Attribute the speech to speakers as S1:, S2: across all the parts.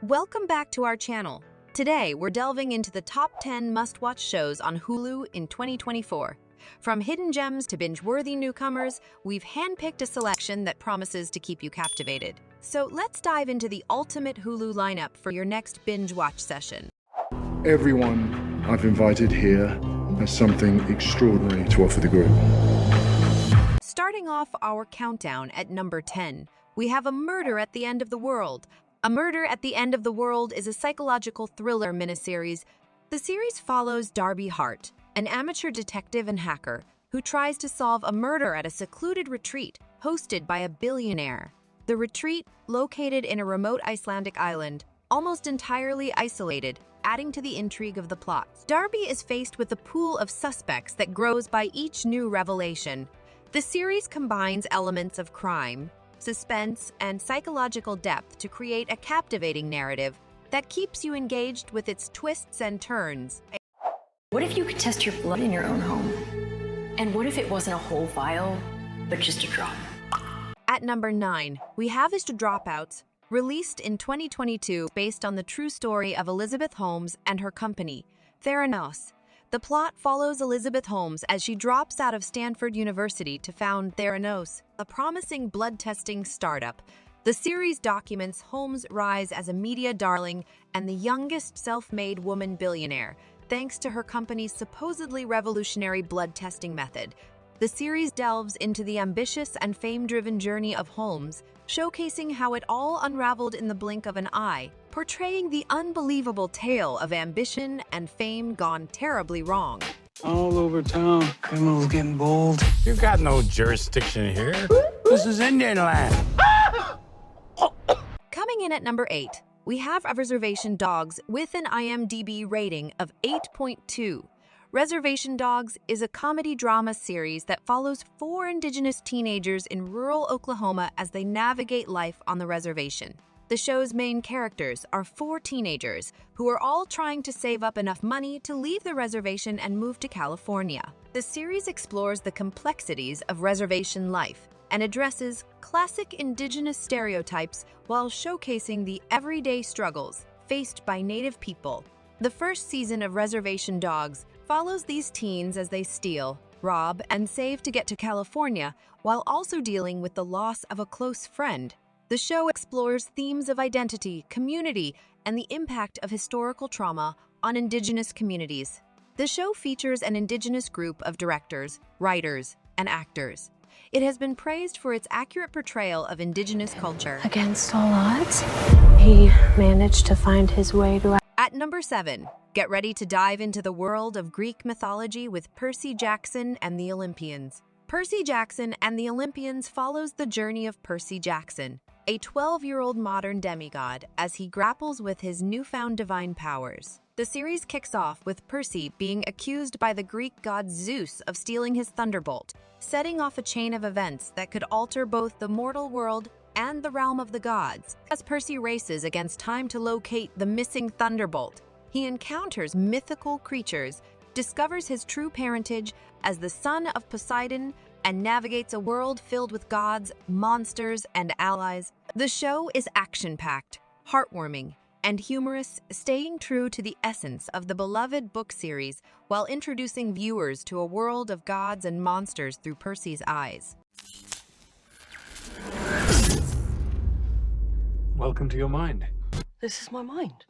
S1: Welcome back to our channel. Today, we're delving into the top 10 must-watch shows on Hulu in 2024. From hidden gems to binge-worthy newcomers, we've handpicked a selection that promises to keep you captivated. So let's dive into the ultimate Hulu lineup for your next binge-watch session.
S2: Everyone I've invited here has something extraordinary to offer the group.
S1: Starting off our countdown at number 10, we have A Murder at the End of the World. A Murder at the End of the World is a psychological thriller miniseries. The series follows Darby Hart, an amateur detective and hacker who tries to solve a murder at a secluded retreat hosted by a billionaire. The retreat, located in a remote Icelandic island, almost entirely isolated, adding to the intrigue of the plot. Darby is faced with a pool of suspects that grows by each new revelation. The series combines elements of crime, suspense, and psychological depth to create a captivating narrative that keeps you engaged with its twists and turns.
S3: What if you could test your blood in your own home? And what if it wasn't a whole vial, but just a drop?
S1: At number 9, we have DROPOUT, released in 2022 based on the true story of Elizabeth Holmes and her company, Theranos. The plot follows Elizabeth Holmes as she drops out of Stanford University to found Theranos, a promising blood testing startup. The series documents Holmes' rise as a media darling and the youngest self-made woman billionaire, thanks to her company's supposedly revolutionary blood testing method. The series delves into the ambitious and fame-driven journey of Holmes, showcasing how it all unraveled in the blink of an eye, portraying the unbelievable tale of ambition and fame gone terribly wrong.
S4: All over town, criminals getting bold.
S5: You've got no jurisdiction here. This is Indian land.
S1: Coming in at number 8, we have Reservation Dogs with an IMDb rating of 8.2. Reservation Dogs is a comedy drama series that follows 4 indigenous teenagers in rural Oklahoma as they navigate life on the reservation. The show's main characters are 4 teenagers who are all trying to save up enough money to leave the reservation and move to California. The series explores the complexities of reservation life and addresses classic indigenous stereotypes while showcasing the everyday struggles faced by Native people. The first season of Reservation Dogs follows these teens as they steal, rob, and save to get to California while also dealing with the loss of a close friend. The show explores themes of identity, community, and the impact of historical trauma on indigenous communities. The show features an indigenous group of directors, writers, and actors. It has been praised for its accurate portrayal of indigenous culture.
S6: Against all odds, he managed to find his way to...
S1: At number 7, get ready to dive into the world of Greek mythology with Percy Jackson and the Olympians. Percy Jackson and the Olympians follows the journey of Percy Jackson, a 12-year-old modern demigod, as he grapples with his newfound divine powers. The series kicks off with Percy being accused by the Greek god Zeus of stealing his thunderbolt, setting off a chain of events that could alter both the mortal world and the realm of the gods. As Percy races against time to locate the missing thunderbolt, he encounters mythical creatures, discovers his true parentage as the son of Poseidon, and navigates a world filled with gods, monsters, and allies. The show is action-packed, heartwarming, and humorous, staying true to the essence of the beloved book series while introducing viewers to a world of gods and monsters through Percy's eyes.
S4: Welcome to your mind.
S6: This is my mind.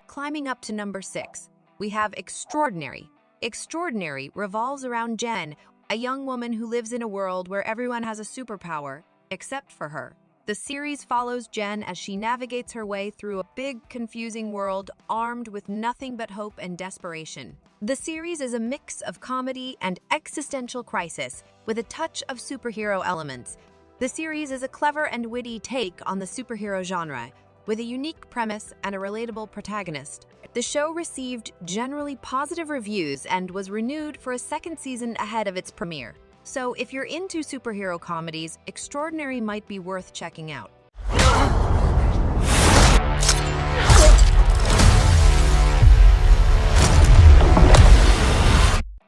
S1: Climbing up to number 6, we have Extraordinary. Extraordinary revolves around Jen, a young woman who lives in a world where everyone has a superpower, except for her. The series follows Jen as she navigates her way through a big, confusing world armed with nothing but hope and desperation. The series is a mix of comedy and existential crisis with a touch of superhero elements. The series is a clever and witty take on the superhero genre, with a unique premise and a relatable protagonist. The show received generally positive reviews and was renewed for a second season ahead of its premiere. So if you're into superhero comedies, Extraordinary might be worth checking out.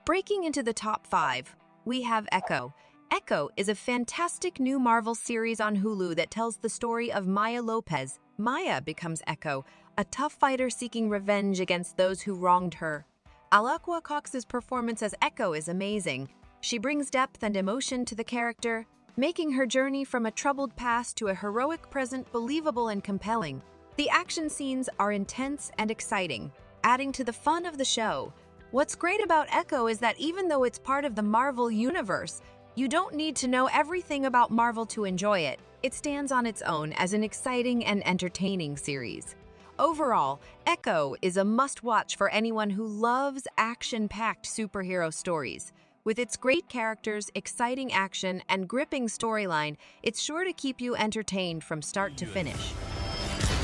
S1: Breaking into the top 5, we have Echo. Echo is a fantastic new Marvel series on Hulu that tells the story of Maya Lopez, Maya becomes Echo, a tough fighter seeking revenge against those who wronged her. Alaqua Cox's performance as Echo is amazing. She brings depth and emotion to the character, making her journey from a troubled past to a heroic present believable and compelling. The action scenes are intense and exciting, adding to the fun of the show. What's great about Echo is that even though it's part of the Marvel universe, you don't need to know everything about Marvel to enjoy it. It stands on its own as an exciting and entertaining series. Overall, Echo is a must-watch for anyone who loves action-packed superhero stories. With its great characters, exciting action, and gripping storyline, it's sure to keep you entertained from start to finish.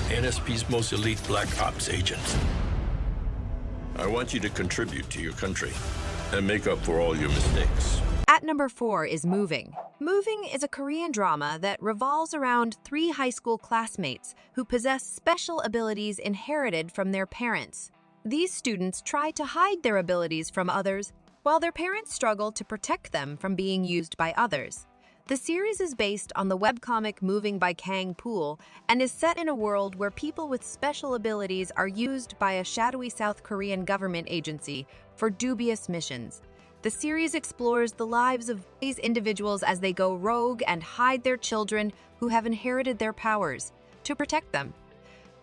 S7: NSP's most elite Black Ops agent. I want you to contribute to your country and make up for all your mistakes.
S1: At number 4 is Moving. Moving is a Korean drama that revolves around 3 high school classmates who possess special abilities inherited from their parents. These students try to hide their abilities from others, while their parents struggle to protect them from being used by others. The series is based on the webcomic Moving by Kang Pool and is set in a world where people with special abilities are used by a shadowy South Korean government agency for dubious missions. The series explores the lives of these individuals as they go rogue and hide their children who have inherited their powers to protect them.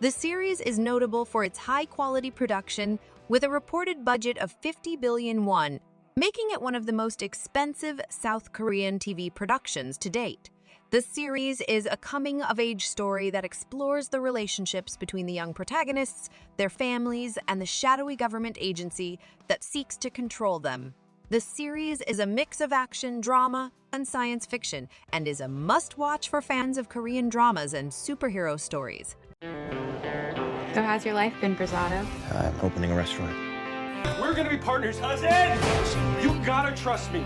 S1: The series is notable for its high-quality production with a reported budget of 50 billion won, making it one of the most expensive South Korean TV productions to date. The series is a coming-of-age story that explores the relationships between the young protagonists, their families, and the shadowy government agency that seeks to control them. The series is a mix of action, drama, and science fiction, and is a must-watch for fans of Korean dramas and superhero stories.
S8: So how's your life been, Brazado?
S9: I'm opening a restaurant.
S4: We're gonna be partners, cousin! You gotta trust me.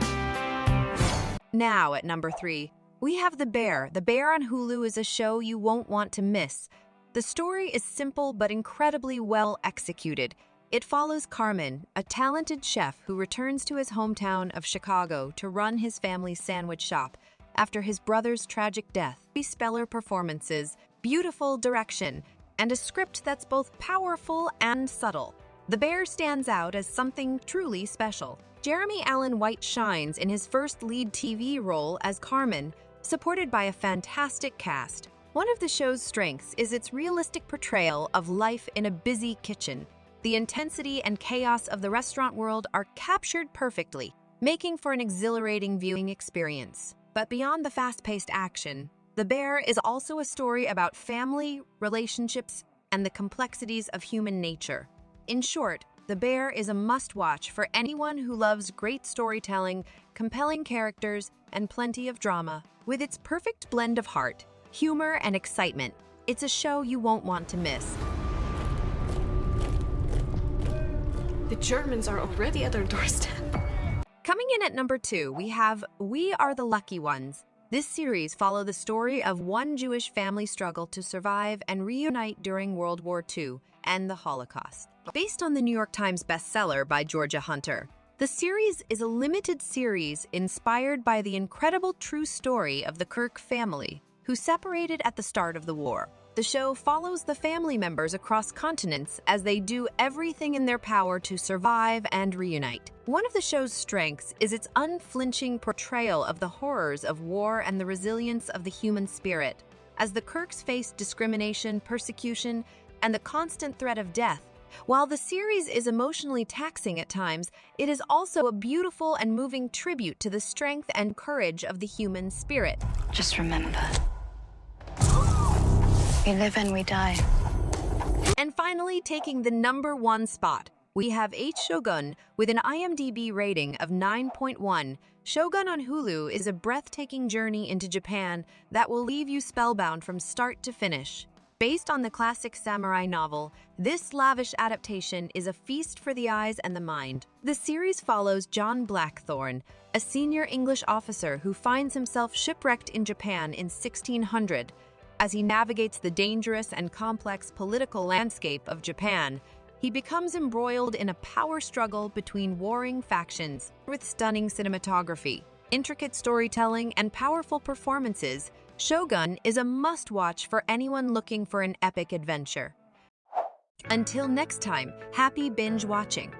S1: Now at number 3, we have The Bear. The Bear on Hulu is a show you won't want to miss. The story is simple but incredibly well executed. It follows Carmen, a talented chef who returns to his hometown of Chicago to run his family's sandwich shop after his brother's tragic death. Stellar performances, beautiful direction, and a script that's both powerful and subtle. The Bear stands out as something truly special. Jeremy Allen White shines in his first lead TV role as Carmen, supported by a fantastic cast. One of the show's strengths is its realistic portrayal of life in a busy kitchen. The intensity and chaos of the restaurant world are captured perfectly, making for an exhilarating viewing experience. But beyond the fast-paced action, The Bear is also a story about family, relationships, and the complexities of human nature. In short, The Bear is a must-watch for anyone who loves great storytelling, compelling characters, and plenty of drama. With its perfect blend of heart, humor, and excitement, it's a show you won't want to miss.
S10: The Germans are already at our doorstep.
S1: Coming in at number 2, we have We Are the Lucky Ones. This series follows the story of one Jewish family struggle to survive and reunite during World War II and the Holocaust. Based on the New York Times bestseller by Georgia Hunter, the series is a limited series inspired by the incredible true story of the Kirk family, who separated at the start of the war. The show follows the family members across continents as they do everything in their power to survive and reunite. One of the show's strengths is its unflinching portrayal of the horrors of war and the resilience of the human spirit. As the Kirks face discrimination, persecution, and the constant threat of death, while the series is emotionally taxing at times, it is also a beautiful and moving tribute to the strength and courage of the human spirit.
S3: Just remember, we live and we die.
S1: And finally, taking the number 1 spot, we have Shogun with an IMDb rating of 9.1. Shogun on Hulu is a breathtaking journey into Japan that will leave you spellbound from start to finish. Based on the classic samurai novel, this lavish adaptation is a feast for the eyes and the mind. The series follows John Blackthorne, a senior English officer who finds himself shipwrecked in Japan in 1600. As he navigates the dangerous and complex political landscape of Japan, he becomes embroiled in a power struggle between warring factions. With stunning cinematography, intricate storytelling, and powerful performances, Shogun is a must-watch for anyone looking for an epic adventure. Until next time, happy binge watching!